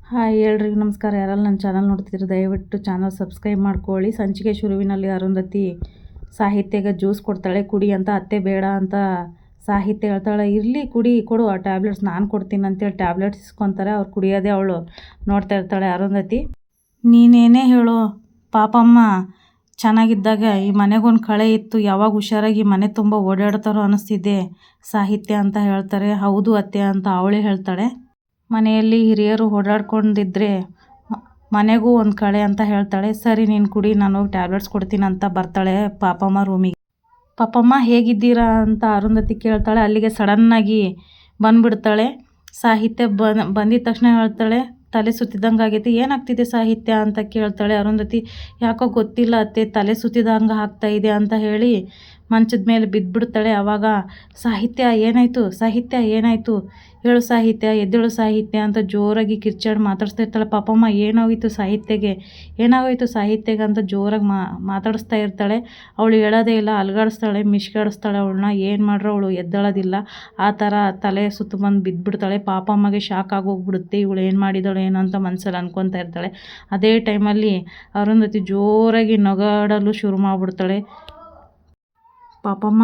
Hi ಎಲ್ರಿಗೂ ನಮಸ್ಕಾರ. ಯಾರೆಲ್ಲ ನನ್ನ ಚಾನಲ್ ನೋಡ್ತಿದ್ರು ದಯವಿಟ್ಟು ಚಾನಲ್ ಸಬ್ಸ್ಕ್ರೈಬ್ ಮಾಡ್ಕೊಳ್ಳಿ. ಸಂಚಿಕೆ ಶುರುವಿನಲ್ಲಿ ಅರುಂಧತಿ ಸಾಹಿತ್ಯಗೆ ಜ್ಯೂಸ್ ಕೊಡ್ತಾಳೆ, ಕುಡಿ ಅಂತ. ಅತ್ತೆ ಬೇಡ ಅಂತ ಸಾಹಿತ್ಯ ಹೇಳ್ತಾಳೆ, ಇರಲಿ ಕುಡಿ, ಕೊಡು ಆ ಟ್ಯಾಬ್ಲೆಟ್ಸ್, ನಾನು ಕೊಡ್ತೀನಿ ಅಂತೇಳಿ ಟ್ಯಾಬ್ಲೆಟ್ಸ್ ಇಸ್ಕೊತಾರೆ. ಅವ್ರು ಕುಡಿಯೋದೇ ಅವಳು ನೋಡ್ತಾ ಇರ್ತಾಳೆ. ಅರುಂಧತಿ, ನೀನೇನೇ ಹೇಳು ಪಾಪಮ್ಮ ಚೆನ್ನಾಗಿದ್ದಾಗ ಈ ಮನೆಗೊಂದು ಕಳೆ ಇತ್ತು, ಯಾವಾಗ ಹುಷಾರಾಗಿ ಮನೆ ತುಂಬ ಓಡಾಡ್ತಾರೋ ಅನ್ನಿಸ್ತಿದ್ದೆ ಸಾಹಿತ್ಯ ಅಂತ ಹೇಳ್ತಾರೆ. ಹೌದು ಅತ್ತೆ ಅಂತ ಅವಳೇ ಹೇಳ್ತಾಳೆ. ಮನೆಯಲ್ಲಿ ಹಿರಿಯರು ಓಡಾಡ್ಕೊಂಡಿದ್ರೆ ಮನೆಗೂ ಒಂದು ಕಳೆ ಅಂತ ಹೇಳ್ತಾಳೆ. ಸರಿ ನೀನು ಕುಡಿ, ನಾನು ಹೋಗಿ ಟ್ಯಾಬ್ಲೆಟ್ಸ್ ಕೊಡ್ತೀನಿ ಅಂತ ಬರ್ತಾಳೆ ಪಾಪಮ್ಮ ರೂಮಿಗೆ. ಪಾಪಮ್ಮ ಹೇಗಿದ್ದೀರಾ ಅಂತ ಅರುಂಧತಿ ಕೇಳ್ತಾಳೆ. ಅಲ್ಲಿಗೆ ಸಡನ್ನಾಗಿ ಬಂದುಬಿಡ್ತಾಳೆ ಸಾಹಿತ್ಯ. ಬಂದಿದ ತಕ್ಷಣ ಹೇಳ್ತಾಳೆ, ತಲೆ ಸುತ್ತಿದಂಗೆ ಆಗೈತಿ. ಏನಾಗ್ತಿದೆ ಸಾಹಿತ್ಯ ಅಂತ ಕೇಳ್ತಾಳೆ ಅರುಂಧತಿ. ಯಾಕೋ ಗೊತ್ತಿಲ್ಲ ಅತ್ತೆ, ತಲೆ ಸುತ್ತಿದಂಗೆ ಆಗ್ತಾಯಿದೆ ಅಂತ ಹೇಳಿ ಮಂಚದ ಮೇಲೆ ಬಿದ್ದುಬಿಡ್ತಾಳೆ. ಆವಾಗ ಸಾಹಿತ್ಯ ಏನಾಯಿತು, ಸಾಹಿತ್ಯ ಏನಾಯಿತು, ಹೇಳು ಸಾಹಿತ್ಯ, ಎದ್ದೇಳು ಸಾಹಿತ್ಯ ಅಂತ ಜೋರಾಗಿ ಕಿರ್ಚಾಡಿ ಮಾತಾಡಿಸ್ತಾ ಇರ್ತಾಳೆ. ಪಾಪಮ್ಮ ಏನಾಗೋಯ್ತು ಸಾಹಿತ್ಯಗೆ, ಏನಾಗೋಯ್ತು ಸಾಹಿತ್ಯಗೆ ಅಂತ ಜೋರಾಗಿ ಮಾತಾಡಿಸ್ತಾ ಇರ್ತಾಳೆ. ಅವಳು ಹೇಳೋದೇ ಇಲ್ಲ, ಅಲ್ಗಾಡಿಸ್ತಾಳೆ, ಮಿಷ್ಗಾಡಿಸ್ತಾಳೆ ಅವಳನ್ನ. ಏನು ಮಾಡ್ರೆ ಅವಳು ಎದ್ದೇಳೋದಿಲ್ಲ. ಆ ಥರ ತಲೆ ಸುತ್ತು ಬಂದು ಬಿದ್ದುಬಿಡ್ತಾಳೆ. ಪಾಪಮ್ಮಗೆ ಶಾಕ್ ಆಗೋಗ್ಬಿಡುತ್ತೆ, ಇವಳು ಏನು ಮಾಡಿದಾಳೆ ಏನೋ ಅಂತ ಮನಸ್ಸಲ್ಲಿ ಅನ್ಕೊತಾ ಇರ್ತಾಳೆ. ಅದೇ ಟೈಮಲ್ಲಿ ಅರುಂಧತಿ ಜೋರಾಗಿ ನಗಾಡಲು ಶುರು ಮಾಡಿಬಿಡ್ತಾಳೆ. ಪಾಪಮ್ಮ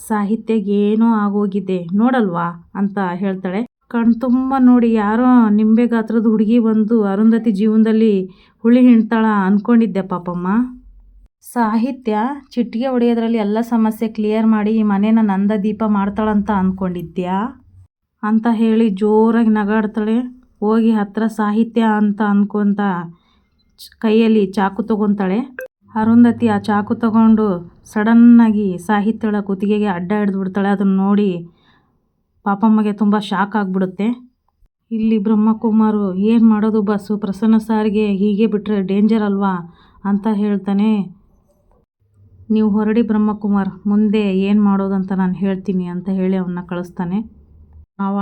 ಸಾಹಿತ್ಯಗೆ ಏನೋ ಆಗೋಗಿದೆ ನೋಡಲ್ವಾ ಅಂತ ಹೇಳ್ತಾಳೆ. ಕಣ್ತುಂಬ ನೋಡಿ ಯಾರೋ ನಿಂಬೆ ಗಾತ್ರದ ಹುಡುಗಿ ಬಂದು ಅರುಂಧತಿ ಜೀವನದಲ್ಲಿ ಹುಳಿ ಹಿಂಡ್ತಾಳ ಅಂದ್ಕೊಂಡಿದ್ದೆ ಪಾಪಮ್ಮ. ಸಾಹಿತ್ಯ ಚಿಟಿಕೆ ಹೊಡೆಯೋದ್ರಲ್ಲಿ ಎಲ್ಲ ಸಮಸ್ಯೆ ಕ್ಲಿಯರ್ ಮಾಡಿ ಈ ಮನೇನ ನಂದ ದೀಪ ಮಾಡ್ತಾಳಂತ ಅಂದ್ಕೊಂಡಿದ್ಯಾ ಅಂತ ಹೇಳಿ ಜೋರಾಗಿ ನಗಾಡ್ತಾಳೆ. ಹೋಗಿ ಹತ್ರ ಸಾಹಿತ್ಯ ಅಂತ ಅಂದ್ಕೊತ ಕೈಯಲ್ಲಿ ಚಾಕು ತೊಗೊತಾಳೆ. ಅರುಂಧತಿ ಆ ಚಾಕು ತಗೊಂಡು ಸಡನ್ನಾಗಿ ಸಾಹಿತ್ಯಳ ಕುತ್ತಿಗೆಗೆ ಅಡ್ಡ ಹಿಡಿದ್ಬಿಡ್ತಾಳೆ. ಅದನ್ನು ನೋಡಿ ಪಾಪಮ್ಮಗೆ ತುಂಬ ಶಾಕ್ ಆಗಿಬಿಡುತ್ತೆ. ಇಲ್ಲಿ ಬ್ರಹ್ಮಕುಮಾರು ಏನು ಮಾಡೋದು ಬಸ್ಸು, ಪ್ರಸನ್ನ ಸಾರಿಗೆ ಹೀಗೆ ಬಿಟ್ಟರೆ ಡೇಂಜರ್ ಅಲ್ವಾ ಅಂತ ಹೇಳ್ತಾನೆ. ನೀವು ಹೊರಡಿ ಬ್ರಹ್ಮಕುಮಾರ್, ಮುಂದೆ ಏನು ಮಾಡೋದು ಅಂತ ನಾನು ಹೇಳ್ತೀನಿ ಅಂತ ಹೇಳಿ ಅವನ್ನ ಕಳಿಸ್ತಾನೆ. ಅವ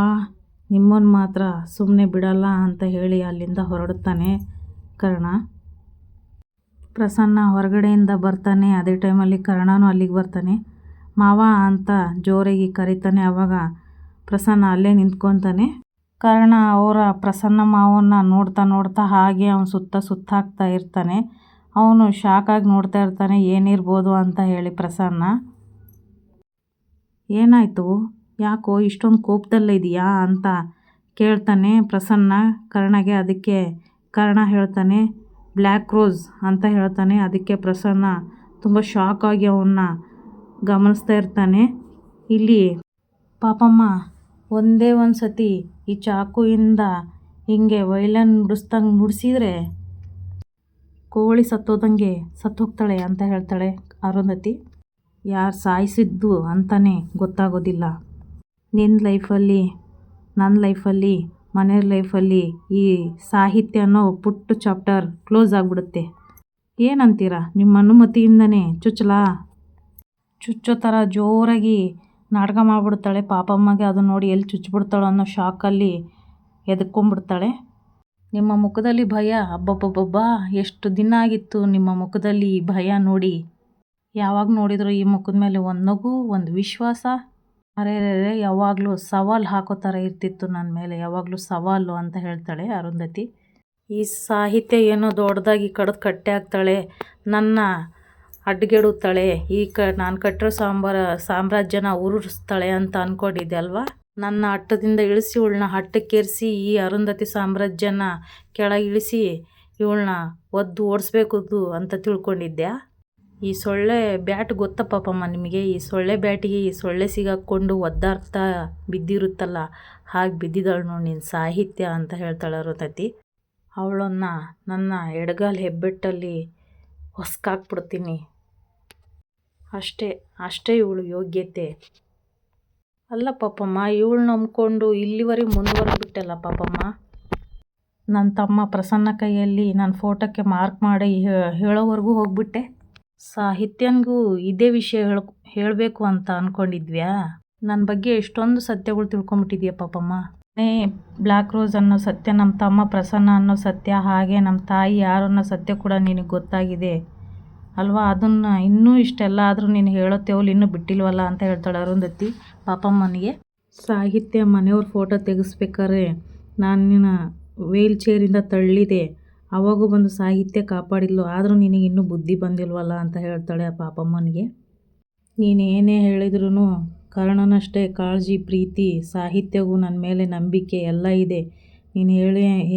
ನಿಮ್ಮನ್ನು ಮಾತ್ರ ಸುಮ್ಮನೆ ಬಿಡಲ್ಲ ಅಂತ ಹೇಳಿ ಅಲ್ಲಿಂದ ಹೊರಡುತ್ತಾನೆ ಕರ್ಣ. ಪ್ರಸನ್ನ ಹೊರಗಡೆಯಿಂದ ಬರ್ತಾನೆ. ಅದೇ ಟೈಮಲ್ಲಿ ಕರ್ಣನೂ ಅಲ್ಲಿಗೆ ಬರ್ತಾನೆ. ಮಾವ ಅಂತ ಜೋರಾಗಿ ಕರೀತಾನೆ. ಆವಾಗ ಪ್ರಸನ್ನ ಅಲ್ಲೇ ನಿಂತ್ಕೊತಾನೆ. ಕರ್ಣ ಅವರ ಪ್ರಸನ್ನ ಮಾವನ್ನ ನೋಡ್ತಾ ನೋಡ್ತಾ ಹಾಗೆ ಅವನು ಸುತ್ತಾಗ್ತಾ ಇರ್ತಾನೆ. ಅವನು ಶಾಕಾಗಿ ನೋಡ್ತಾ ಇರ್ತಾನೆ, ಏನಿರ್ಬೋದು ಅಂತ ಹೇಳಿ. ಪ್ರಸನ್ನ, ಏನಾಯಿತು, ಯಾಕೋ ಇಷ್ಟೊಂದು ಕೋಪದಲ್ಲೇ ಇದೆಯಾ ಅಂತ ಕೇಳ್ತಾನೆ ಪ್ರಸನ್ನ ಕರ್ಣಗೆ. ಅದಕ್ಕೆ ಕರ್ಣ ಹೇಳ್ತಾನೆ, ಬ್ಲ್ಯಾಕ್ ರೋಸ್ ಅಂತ ಹೇಳ್ತಾನೆ. ಅದಕ್ಕೆ ಪ್ರಸನ್ನ ತುಂಬ ಶಾಕಾಗಿ ಅವನ್ನ ಗಮನಿಸ್ತಾ ಇರ್ತಾನೆ. ಇಲ್ಲಿ ಪಾಪಮ್ಮ ಒಂದೇ ಒಂದು ಸತಿ ಈ ಚಾಕುವಿಂದ ಹಿಂಗೆ ವೈಲನ್ ನುಡಿಸ್ದಂಗೆ ನುಡಿಸಿದ್ರೆ ಕೋಳಿ ಸತ್ತೋದಂಗೆ ಸತ್ತೋಗ್ತಾಳೆ ಅಂತ ಹೇಳ್ತಾಳೆ ಅರುಂಧತಿ. ಯಾರು ಸಾಯಿಸಿದ್ದು ಅಂತಲೇ ಗೊತ್ತಾಗೋದಿಲ್ಲ. ನಿನ್ನ ಲೈಫಲ್ಲಿ, ನನ್ನ ಲೈಫಲ್ಲಿ, ಮನೆಯ ಲೈಫಲ್ಲಿ ಈ ಸಾಹಿತ್ಯ ಅನ್ನೋ ಪುಟ್ಟ ಚಾಪ್ಟರ್ ಕ್ಲೋಸ್ ಆಗಿಬಿಡುತ್ತೆ. ಏನಂತೀರಾ? ನಿಮ್ಮ ಅನುಮತಿಯಿಂದನೇ ಚುಚ್ಚೋ ಥರ ಜೋರಾಗಿ ನಾಟಕ ಮಾಡಿಬಿಡ್ತಾಳೆ ಪಾಪಮ್ಮಗೆ. ಅದು ನೋಡಿ ಎಲ್ಲಿ ಚುಚ್ಚಿಬಿಡ್ತಾಳೋ ಅನ್ನೋ ಶಾಕಲ್ಲಿ ಎದ್ಕೊಂಡ್ಬಿಡ್ತಾಳೆ. ನಿಮ್ಮ ಮುಖದಲ್ಲಿ ಭಯ, ಅಬ್ಬಬ್ಬಬ್ಬ ಎಷ್ಟು ದಿನ ಆಗಿತ್ತು ನಿಮ್ಮ ಮುಖದಲ್ಲಿ ಈ ಭಯ ನೋಡಿ. ಯಾವಾಗ ನೋಡಿದ್ರು ಈ ಮುಖದ ಮೇಲೆ ಒಂದು ನಗು, ಒಂದು ವಿಶ್ವಾಸ. ಅರೆ ಯಾವಾಗಲೂ ಸವಾಲು ಹಾಕೋ ಥರ ಇರ್ತಿತ್ತು ನನ್ನ ಮೇಲೆ, ಯಾವಾಗಲೂ ಸವಾಲು ಅಂತ ಹೇಳ್ತಾಳೆ ಅರುಂಧತಿ. ಈ ಸಾಹಿತ್ಯ ಏನೋ ದೊಡ್ಡದಾಗಿ ಕಡ್ದು ಕಟ್ಟೆ ಆಗ್ತಾಳೆ, ನನ್ನ ಅಡ್ಗೆಡುತ್ತಾಳೆ, ನಾನು ಕಟ್ಟಿರೋ ಸಾಮ್ರಾಜ್ಯನ ಉರುಳಿಸ್ತಾಳೆ ಅಂತ ಅಂದ್ಕೊಂಡಿದ್ದೆ ಅಲ್ವಾ. ನನ್ನ ಹಟ್ಟದಿಂದ ಇಳಿಸಿ ಇವಳನ್ನ ಹಟ್ಟಕ್ಕೇರಿಸಿ ಈ ಅರುಂಧತಿ ಸಾಮ್ರಾಜ್ಯನ ಕೆಳಗಿಳಿಸಿ ಇವಳನ್ನ ಒದ್ದು ಓಡಿಸ್ಬೇಕು ಅಂತ ತಿಳ್ಕೊಂಡಿದ್ದೆ. ಈ ಸೊಳ್ಳೆ ಬ್ಯಾಟ್ ಗೊತ್ತಾ ಪಾಪಮ್ಮ ನಿಮಗೆ? ಈ ಸೊಳ್ಳೆ ಬ್ಯಾಟಿಗೆ ಈ ಸೊಳ್ಳೆ ಸಿಗಾಕೊಂಡು ಒದ್ದಾಡ್ತಾ ಬಿದ್ದಿರುತ್ತಲ್ಲ, ಹಾಗೆ ಬಿದ್ದಿದ್ದಾಳು ನೋಡಿ ನಿನ್ನ ಸಾಹಿತ್ಯ ಅಂತ ಹೇಳ್ತಾಳೆ ಅರುಂಧತಿ. ಅವಳನ್ನು ನನ್ನ ಎಡಗಾಲ ಹೆಬ್ಬೆಟ್ಟಲ್ಲಿ ಹೊಸ್ಕಾಕ್ಬಿಡ್ತೀನಿ, ಅಷ್ಟೇ ಇವಳು ಯೋಗ್ಯತೆ. ಅಲ್ಲ ಪಾಪಮ್ಮ, ಇವಳು ನಂಬ್ಕೊಂಡು ಇಲ್ಲಿವರೆಗೆ ಮುಂದುವರೆದ್ಬಿಟ್ಟಲ್ಲ ಪಾಪಮ್ಮ. ನನ್ನ ತಮ್ಮ ಪ್ರಸನ್ನ ಕೈಯಲ್ಲಿ ನನ್ನ ಫೋಟೋಕ್ಕೆ ಮಾರ್ಕ್ ಮಾಡಿ ಹೇಳೋವರೆಗೂ ಹೋಗ್ಬಿಟ್ಟೆ. ಸಾಹಿತ್ಯನಿಗೂ ಇದೇ ವಿಷಯ ಹೇಳಬೇಕು ಅಂತ ಅಂದ್ಕೊಂಡಿದ್ವ್ಯಾ? ನನ್ನ ಬಗ್ಗೆ ಎಷ್ಟೊಂದು ಸತ್ಯಗಳು ತಿಳ್ಕೊಂಬಿಟ್ಟಿದ್ಯಾ ಪಾಪಮ್ಮ. ಬ್ಲ್ಯಾಕ್ ರೋಸ್ ಅನ್ನೋ ಸತ್ಯ, ನಮ್ಮ ತಮ್ಮ ಪ್ರಸನ್ನ ಅನ್ನೋ ಸತ್ಯ, ಹಾಗೆ ನಮ್ಮ ತಾಯಿ ಯಾರು ಅನ್ನೋ ಸತ್ಯ ಕೂಡ ನಿನಗೆ ಗೊತ್ತಾಗಿದೆ ಅಲ್ವಾ. ಅದನ್ನು ಇನ್ನೂ ಇಷ್ಟೆಲ್ಲ ಆದರೂ ನೀನು ಹೇಳೋ ತೆವಲು ಇನ್ನೂ ಬಿಟ್ಟಿಲ್ವಲ್ಲ ಅಂತ ಹೇಳ್ತಾಳೆ ಅರುಂಧತಿ ಪಾಪಮ್ಮನಿಗೆ. ಸಾಹಿತ್ಯ ಮನೆಯವ್ರ ಫೋಟೋ ತೆಗೆಸ್ಬೇಕಾದ್ರೆ ನಾನು ವೀಲ್ ಚೇರಿಂದ ತಳ್ಳಿದೆ, ಅವಾಗೂ ಬಂದು ಸಾಹಿತ್ಯ ಕಾಪಾಡಿದ್ಲು. ಆದರೂ ನಿನಗೆ ಇನ್ನೂ ಬುದ್ಧಿ ಬಂದಿಲ್ವಲ್ಲ ಅಂತ ಹೇಳ್ತಾಳೆ ಆ ಪಾಪಮ್ಮನಿಗೆ. ನೀನು ಏನೇ ಹೇಳಿದ್ರೂ ಕರ್ಣನಷ್ಟೇ ಕಾಳಜಿ, ಪ್ರೀತಿ, ಸಾಹಿತ್ಯಗೂ ನನ್ನ ಮೇಲೆ ನಂಬಿಕೆ ಎಲ್ಲ ಇದೆ. ನೀನು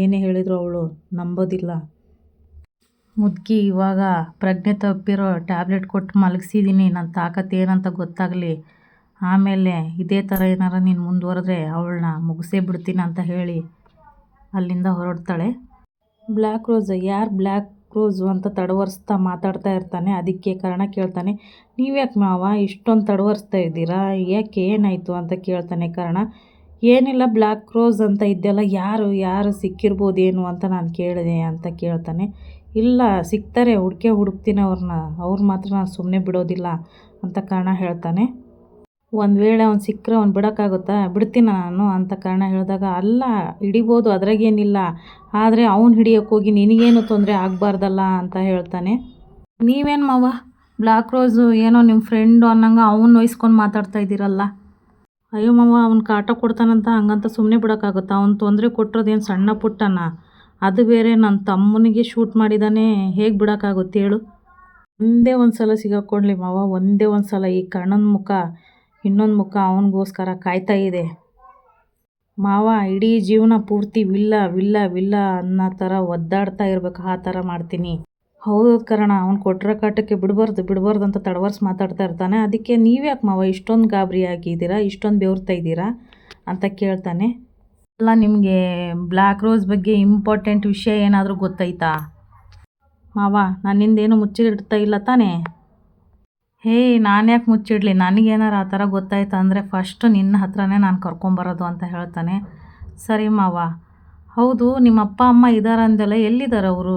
ಏನೇ ಹೇಳಿದ್ರು ಅವಳು ನಂಬೋದಿಲ್ಲ. ಮುದುಕಿ, ಇವಾಗ ಪ್ರಜ್ಞೆ ತಪ್ಪಿರೋ ಟ್ಯಾಬ್ಲೆಟ್ ಕೊಟ್ಟು ಮಲಗಿಸಿದ್ದೀನಿ, ನನ್ನ ತಾಕತ್ತು ಏನಂತ ಗೊತ್ತಾಗಲಿ. ಆಮೇಲೆ ಇದೇ ಥರ ಏನಾರ ನೀನು ಮುಂದುವರೆದ್ರೆ ಅವಳನ್ನ ಮುಗಿಸೇ ಬಿಡ್ತೀನಿ ಅಂತ ಹೇಳಿ ಅಲ್ಲಿಂದ ಹೊರಡ್ತಾಳೆ. ಬ್ಲ್ಯಾಕ್ ರೋಸ್, ಯಾರು ಬ್ಲ್ಯಾಕ್ ರೋಸು ಅಂತ ತಡವರಿಸ್ತಾ ಮಾತಾಡ್ತಾ ಇರ್ತಾನೆ. ಅದಕ್ಕೆ ಕರ್ಣ ಕೇಳ್ತಾನೆ, ನೀವ್ಯಾಕೆ ಮಾವ ಇಷ್ಟೊಂದು ತಡವರಿಸ್ತಾ ಇದ್ದೀರಾ, ಯಾಕೆ ಏನಾಯಿತು ಅಂತ ಕೇಳ್ತಾನೆ ಕರ್ಣ. ಏನಿಲ್ಲ, ಬ್ಲ್ಯಾಕ್ ರೋಸ್ ಅಂತ ಇದ್ದೆಲ್ಲ ಯಾರು ಸಿಕ್ಕಿರ್ಬೋದೇನು ಅಂತ ನಾನು ಕೇಳಿದೆ ಅಂತ ಕೇಳ್ತಾನೆ. ಇಲ್ಲ, ಸಿಗ್ತಾರೆ, ಹುಡುಕ್ತೀನಿ ಅವ್ರು ಮಾತ್ರ ನಾನು ಸುಮ್ಮನೆ ಬಿಡೋದಿಲ್ಲ ಅಂತ ಕರ್ಣ ಹೇಳ್ತಾನೆ. ಒಂದು ವೇಳೆ ಅವ್ನು ಸಿಕ್ಕರೆ ಅವ್ನು ಬಿಡೋಕ್ಕಾಗುತ್ತಾ, ಬಿಡ್ತೀನ ನಾನು ಅಂತ ಕರ್ಣ ಹೇಳಿದಾಗ, ಅಲ್ಲ ಹಿಡಿಬೋದು, ಅದ್ರಾಗೇನಿಲ್ಲ, ಆದರೆ ಅವ್ನು ಹಿಡಿಯೋಕ್ಕೆ ಹೋಗಿ ನಿನಗೇನು ತೊಂದರೆ ಆಗಬಾರ್ದಲ್ಲ ಅಂತ ಹೇಳ್ತಾನೆ. ನೀವೇನು ಮಾವ ಬ್ಲ್ಯಾಕ್ ರೋಸು ಏನೋ ನಿಮ್ಮ ಫ್ರೆಂಡು ಅನ್ನಂಗೆ ಅವ್ನು ವಹಿಸ್ಕೊಂಡು ಮಾತಾಡ್ತಾ ಇದ್ದೀರಲ್ಲ. ಅಯ್ಯೋ ಮಾವ, ಅವ್ನು ಕಾಟ ಕೊಡ್ತಾನಂತ ಹಂಗಂತ ಸುಮ್ಮನೆ ಬಿಡೋಕ್ಕಾಗುತ್ತಾ? ಅವ್ನು ತೊಂದರೆ ಕೊಟ್ಟಿರೋದೇನು ಸಣ್ಣ ಪುಟ್ಟನ, ಅದು ಬೇರೆ ನನ್ನ ತಮ್ಮನಿಗೆ ಶೂಟ್ ಮಾಡಿದ್ದಾನೆ, ಹೇಗೆ ಬಿಡೋಕ್ಕಾಗುತ್ತೆ ಹೇಳು? ಒಂದೇ ಒಂದು ಸಲ ಸಿಗಾಕೊಳ್ಳಿ ಮಾವ, ಒಂದೇ ಒಂದು ಸಲ. ಈ ಕರ್ಣನ ಮುಖ, ಇನ್ನೊಂದು ಮುಖ ಅವನಿಗೋಸ್ಕರ ಕಾಯ್ತಾ ಇದೆ ಮಾವ. ಇಡೀ ಜೀವನ ಪೂರ್ತಿ ವಿಲ್ಲ ವಿಲ್ಲ ವಿಲ್ಲ ಅನ್ನೋ ಥರ ಒದ್ದಾಡ್ತಾ ಇರ್ಬೇಕು, ಆ ಥರ ಮಾಡ್ತೀನಿ. ಹೌದು ಕರ್ಣ, ಅವ್ನು ಕೊಟ್ಟರೆ ಕಾಟಕ್ಕೆ ಬಿಡಬಾರ್ದು ಅಂತ ತಡವರ್ಸಿ ಮಾತಾಡ್ತಾ ಇರ್ತಾನೆ. ಅದಕ್ಕೆ ನೀವ್ಯಾಕೆ ಮಾವ ಇಷ್ಟೊಂದು ಗಾಬರಿ ಆಗಿದ್ದೀರಾ, ಇಷ್ಟೊಂದು ಬೆವರ್ತಾ ಇದ್ದೀರಾ ಅಂತ ಕೇಳ್ತಾನೆ. ಅಲ್ಲ, ನಿಮಗೆ ಬ್ಲ್ಯಾಕ್ ರೋಸ್ ಬಗ್ಗೆ ಇಂಪಾರ್ಟೆಂಟ್ ವಿಷಯ ಏನಾದರೂ ಗೊತ್ತಾಯ್ತಾ ಮಾವ? ನನ್ನಿಂದೇನು ಮುಚ್ಚಿಡ್ತಾ ಇಲ್ಲ ತಾನೇ? ಹೇ, ನಾನು ಯಾಕೆ ಮುಚ್ಚಿಡಲಿ, ನನಗೇನಾರು ಆ ಥರ ಗೊತ್ತಾಯ್ತು ಅಂದರೆ ಫಸ್ಟು ನಿನ್ನ ಹತ್ರನೇ ನಾನು ಕರ್ಕೊಂಬರೋದು ಅಂತ ಹೇಳ್ತಾನೆ. ಸರಿ ಮಾವ. ಹೌದು, ನಿಮ್ಮ ಅಪ್ಪ ಅಮ್ಮ ಇದ್ದಾರೆ ಅಂದೆಲ್ಲ, ಎಲ್ಲಿದ್ದಾರೆ ಅವರು?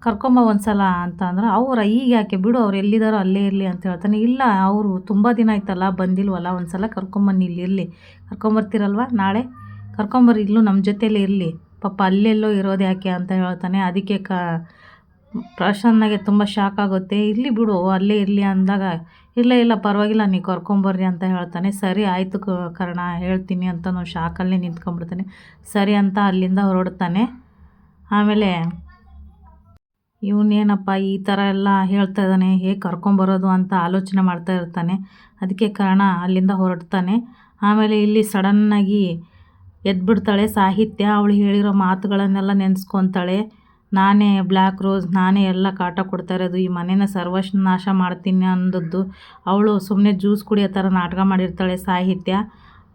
ಕರ್ಕೊಂಬ ಒಂದು ಸಲ ಅಂತ ಅಂದ್ರೆ, ಈಗ ಯಾಕೆ ಬಿಡು, ಅವ್ರು ಎಲ್ಲಿದ್ದಾರೋ ಅಲ್ಲೇ ಇರಲಿ ಅಂತ ಹೇಳ್ತಾನೆ. ಇಲ್ಲ, ಅವರು ತುಂಬ ದಿನ ಆಯ್ತಲ್ಲ ಬಂದಿಲ್ವಲ್ಲ, ಒಂದು ಸಲ ಕರ್ಕೊಂಬನ್ನಿ, ಇಲ್ಲಿ ಇರಲಿ, ಕರ್ಕೊಂಬರ್ತೀರಲ್ವ ನಾಳೆ, ಕರ್ಕೊಂಬರ್ರಿ, ಇಲ್ಲೂ ನಮ್ಮ ಜೊತೆಯಲ್ಲೇ ಇರಲಿ, ಪಾಪ ಅಲ್ಲೆಲ್ಲೋ ಇರೋದು ಯಾಕೆ ಅಂತ ಹೇಳ್ತಾನೆ. ಅದಕ್ಕೆ ಪ್ರಶಾಂತ್ಗೆ ತುಂಬ ಶಾಕ್ ಆಗುತ್ತೆ. ಇರಲಿ ಬಿಡು, ಅಲ್ಲೇ ಇರಲಿ ಅಂದಾಗ, ಇಲ್ಲ ಪರವಾಗಿಲ್ಲ, ನೀವು ಕರ್ಕೊಂಬರ್ರಿ ಅಂತ ಹೇಳ್ತಾನೆ. ಸರಿ ಆಯಿತು ಕರ್ಣ, ಹೇಳ್ತೀನಿ ಅಂತ ನಾವು ಶಾಕಲ್ಲೇ ನಿಂತ್ಕೊಂಡ್ಬಿಡ್ತಾನೆ. ಸರಿ ಅಂತ ಅಲ್ಲಿಂದ ಹೊರಡ್ತಾನೆ. ಆಮೇಲೆ ಇವನೇನಪ್ಪ ಈ ಥರ ಎಲ್ಲ ಹೇಳ್ತಾ ಇದ್ದಾನೆ, ಹೇಗೆ ಕರ್ಕೊಂಬರೋದು ಅಂತ ಆಲೋಚನೆ ಮಾಡ್ತಾ ಇರ್ತಾನೆ. ಅದಕ್ಕೆ ಕರ್ಣ ಅಲ್ಲಿಂದ ಹೊರಡ್ತಾನೆ. ಆಮೇಲೆ ಇಲ್ಲಿ ಸಡನ್ನಾಗಿ ಎದ್ಬಿಡ್ತಾಳೆ ಸಾಹಿತ್ಯ. ಅವಳು ಹೇಳಿರೋ ಮಾತುಗಳನ್ನೆಲ್ಲ ನೆನೆಸ್ಕೊತಾಳೆ. ನಾನೇ ಬ್ಲ್ಯಾಕ್ ರೋಸ್, ನಾನೇ ಎಲ್ಲ ಕಾಟ ಕೊಡ್ತಾ ಇರೋದು, ಈ ಮನೇನ ಸರ್ವನಾಶ ಮಾಡ್ತೀನಿ ಅಂದದ್ದು. ಅವಳು ಸುಮ್ಮನೆ ಜ್ಯೂಸ್ ಕುಡಿಯೋ ಥರ ನಾಟಕ ಮಾಡಿರ್ತಾಳೆ ಸಾಹಿತ್ಯ.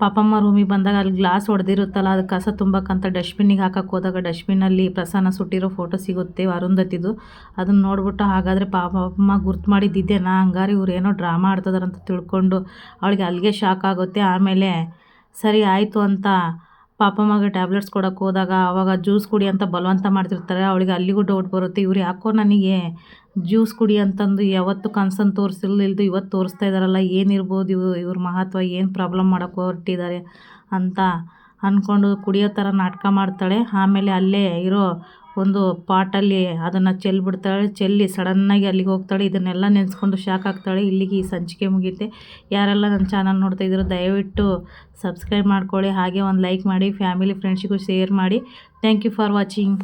ಪಾಪಮ್ಮ ರೂಮಿಗೆ ಬಂದಾಗ ಅಲ್ಲಿ ಗ್ಲಾಸ್ ಹೊಡೆದಿರುತ್ತಲ್ಲ, ಅದು ಕಸ ತುಂಬಕ್ಕಂತ ಡಸ್ಟ್ಬಿನ್ನಿಗೆ ಹಾಕಕ್ಕೆ ಹೋದಾಗ ಡಸ್ಟ್ಬಿನ್ನಲ್ಲಿ ಪ್ರಸನ್ನ ಸುಟ್ಟಿರೋ ಫೋಟೋ ಸಿಗುತ್ತೆ ಅರುಂಧತಿದು. ಅದನ್ನು ನೋಡ್ಬಿಟ್ಟು ಹಾಗಾದರೆ ಪಾಪಮ್ಮ ಗುರ್ತು ಮಾಡಿದ್ದಿದ್ದೇನಾ, ಹಂಗಾರೆ ಇವ್ರು ಏನೋ ಡ್ರಾಮಾ ಆಡ್ತಿದಾರಂತ ತಿಳ್ಕೊಂಡು ಅವಳಿಗೆ ಅಲ್ಲಿಗೆ ಶಾಕ್ ಆಗುತ್ತೆ. ಆಮೇಲೆ ಸರಿ ಆಯಿತು ಅಂತ ಪಾಪಮ್ಮಗೆ ಟ್ಯಾಬ್ಲೆಟ್ಸ್ ಕೊಡೋಕ್ಕೆ ಹೋದಾಗ ಆವಾಗ ಜ್ಯೂಸ್ ಕುಡಿ ಅಂತ ಬಲವಂತ ಮಾಡ್ತಿರ್ತಾರೆ. ಅವಳಿಗೆ ಅಲ್ಲಿಗೂ ಡೌಟ್ ಬರುತ್ತೆ, ಇವ್ರು ಯಾಕೋ ನನಗೆ ಜ್ಯೂಸ್ ಕುಡಿ ಅಂತಂದು ಯಾವತ್ತು ಕನ್ಸನ್ನು ತೋರಿಸಿಲ್ದು ಇವತ್ತು ತೋರಿಸ್ತಾ ಇದ್ದಾರಲ್ಲ, ಏನಿರ್ಬೋದು ಇವ್ರ ಮಹತ್ವ, ಏನು ಪ್ರಾಬ್ಲಮ್ ಮಾಡೋಕ್ಕೆ ಹೊರಟಿದ್ದಾರೆ ಅಂತ ಅಂದ್ಕೊಂಡು ಕುಡಿಯೋ ಥರ ನಾಟಕ ಮಾಡ್ತಾಳೆ. ಆಮೇಲೆ ಅಲ್ಲೇ ಇರೋ ಒಂದು ಪಾಟಲ್ಲಿ ಅದನ್ನು ಚೆಲ್ಲಿ ಸಡನ್ನಾಗಿ ಅಲ್ಲಿಗೆ ಹೋಗ್ತಾಳೆ. ಇದನ್ನೆಲ್ಲ ನೆನೆಸ್ಕೊಂಡು ಶಾಕ್ ಆಗ್ತಾಳೆ. ಇಲ್ಲಿಗೆ ಈ ಸಂಚಿಕೆ ಮುಗಿಯುತ್ತೆ. ಯಾರೆಲ್ಲ ನನ್ನ ಚಾನಲ್ ನೋಡ್ತಾ ಇದ್ದೀರೋ ದಯವಿಟ್ಟು ಸಬ್ಸ್ಕ್ರೈಬ್ ಮಾಡ್ಕೊಳ್ಳಿ, ಹಾಗೆ ಒಂದು ಲೈಕ್ ಮಾಡಿ, ಫ್ಯಾಮಿಲಿ ಫ್ರೆಂಡ್ಸಿಗೂ ಶೇರ್ ಮಾಡಿ. Thank you for watching.